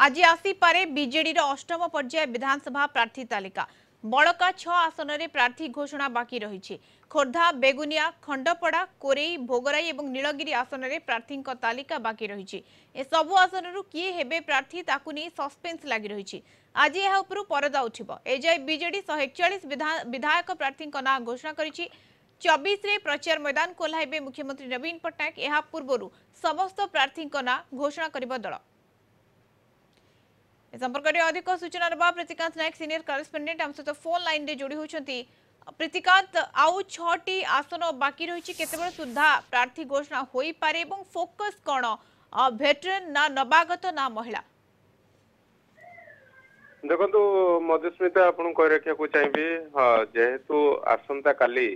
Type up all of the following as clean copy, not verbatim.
आज आसीपे बीजेडी अष्टम पर्याय विधानसभा प्रार्थी तालिका बड़का 6 आसन में प्रार्थी घोषणा बाकी रही। खोर्धा, बेगुनिया, खंडपड़ा, कोरेई, भोगराई और नीलगिरी आसन में प्रार्थी तालिका बाकी रही। ए सबु आसन किए हेबे प्रार्थी ताकू नहीं सस्पेंस लगी रही। आज यह परदा उठिब। एजाए बीजेडी 141 विधायक प्रार्थी ना घोषणा करिछि। 24 रे प्रचार मैदान कोल्हाइबे मुख्यमंत्री नवीन पट्टनायक। यह पूर्व समस्त प्रार्थी ना घोषणा करिब दल। संपर्क में अधिक सूचना रहा प्रीतिकांत नायक सीनियर करेस्पोंडेंट आम सहित फोन लाइन रे जोड़ी होती। प्रीतिकांत आउ 6टी आसन बाकी रही केते सुधा प्रार्थी घोषणा हो पारे एवं फोकस कौन भेटरेन ना नवागत ना महिला देखो मधुस्मिता आपन कह रखा चाहिए। हाँ जेहेतु आसंता काली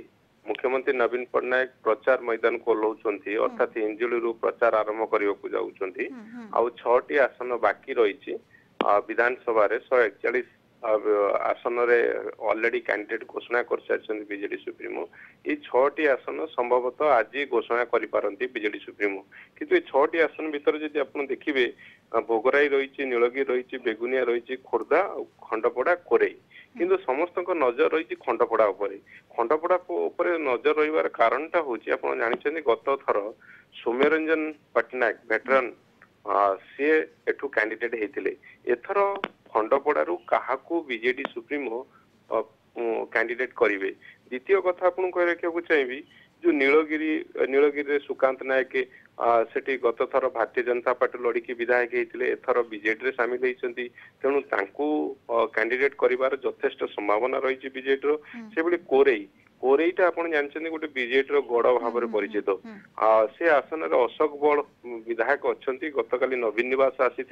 मुख्यमंत्री नवीन पट्टनायक प्रचार मैदान को ओह्लौंती अर्थात हिंजुली प्रचार आरंभ करने को जाऊँच आउ 6टी आसन बाकी रही विधानसभा 141 आसन ऑलरेडी कैंडिडेट घोषणा कर सारी बीजेडी सुप्रीमो। ये 6टी आसन संभवतः आज घोषणा करिपारंती बीजेडी सुप्रीमो। किंतु ये 6टी आसन भितर जदि आपण देखिबे भोगराई रही, नीलगिरी रही, बेगुनिया रही, खोर्धा, खंडपड़ा, कोरेई किंतु समस्त नजर रही खंडपड़ा उपरे। खंडपड़ा उपरे नजर रही कारणटा होची आपण जानिछन्ती गत थर सौम्यरंजन पट्टनायक वेटरन सी एठू कैंडिडेट होते। एथर खंडपड़ारू काहाकू बीजेडी सुप्रीमो कैंडिडेट करेंगे। द्वितीय कथा आपन कह रखा चाहिए जो नीलगिरी सुकांत नायक सेठी गत थर भारतीय जनता पार्टी लड़की विधायक होते एथर बीजेडी सामिल होती तेणु कैंडिडेट कर यथेष्ट संभावना रही बीजेडी से कोरेई कोरेईटा आपण जानछन्ती गोटे बीजेडी गड़ भाव में परिचित से आसन अशोक बल विधायक अच्छा गतकाली नवीन निवास आसी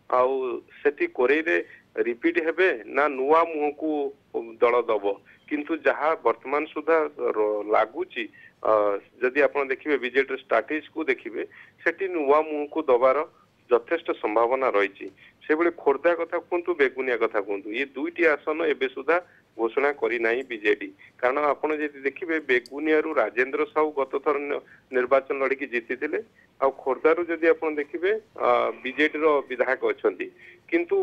आठी कोरेई रिपीट हेबे ना नुआ मुह को दल दब किंतु जहाँ वर्तमान सुधा लगुच जदि आप देखिए बीजेडी स्ट्राटेजी को देखिए सेठी नुआ मुह को दबार यथेष्ट संभावना रही। से खोर्धा कथा कहतु बेगुनिया कथा कहतु ये दुईटी आसन एबे सुधा घोषणा करना बीजेडी कारण आपड़ जब देखिए बेगुनिया राजेंद्र साहू गत थर निर्वाचन लड़की जीति आ खोर्धारू जदि आप देखिए बीजेडी विधायक अच्छा किंतु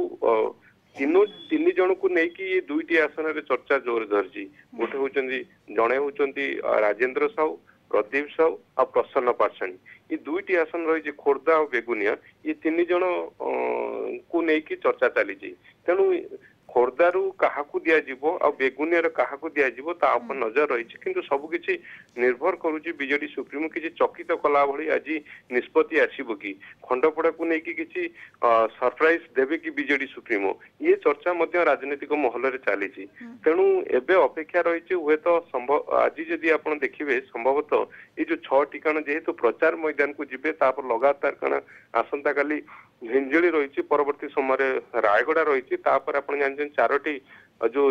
तीन जन को लेकिन ये दुईटी आसन में चर्चा जोर धरती गोटे होती जड़े होती राजेंद्र साहू, प्रदीप साहू आ प्रसन्न पारसाणी। ये दुईटी आसन रही खोर्धा और बेगुनिया ये तीन जन को लेकिन चर्चा चली तेणु खोर्धारू क्या दिज्व आ बेगुनिया क्या दिज्व ता नजर रही किंतु सबकि निर्भर करुच्ची बीजेडी सुप्रीमो किसी चकित कला भली आज निष्पत्ति आसब कि खंडपड़ा को लेकिन किसी सरप्राइज देवे कि बीजेडी सुप्रीमो ये चर्चा राजनीतिक महल चली तेणु एबे अपेक्षा रही हुए तो संभव आज जदि आप देखिए संभवतः ये जो 6टी कारण जेहेतु प्रचार मैदान को जीवे लगातार कारण आसंता काली हिंजुली रही परवर्ती समय रायगड़ा रही आप चारोटी जो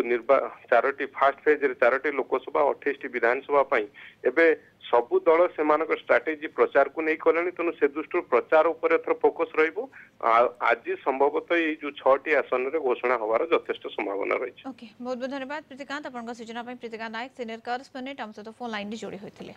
चारोटी फास्ट फेज 4टी लोकसभा 28टी विधानसभा एबे सबु दल से स्ट्राटेजी प्रचार को नहीं कले तेणु से दृष्टि प्रचार उपर एथर फोकस रहिबो। आज संभवतः ये जो 6टी आसन में घोषणा होवार यथेष्ट संभावना रही। बहुत बहुत धन्यवाद प्रीतिकांत। सूचना प्रीतिकांत नायक सीनियर करेस्पोंडेंट आम सहित फोन लाइन जोड़ी होते।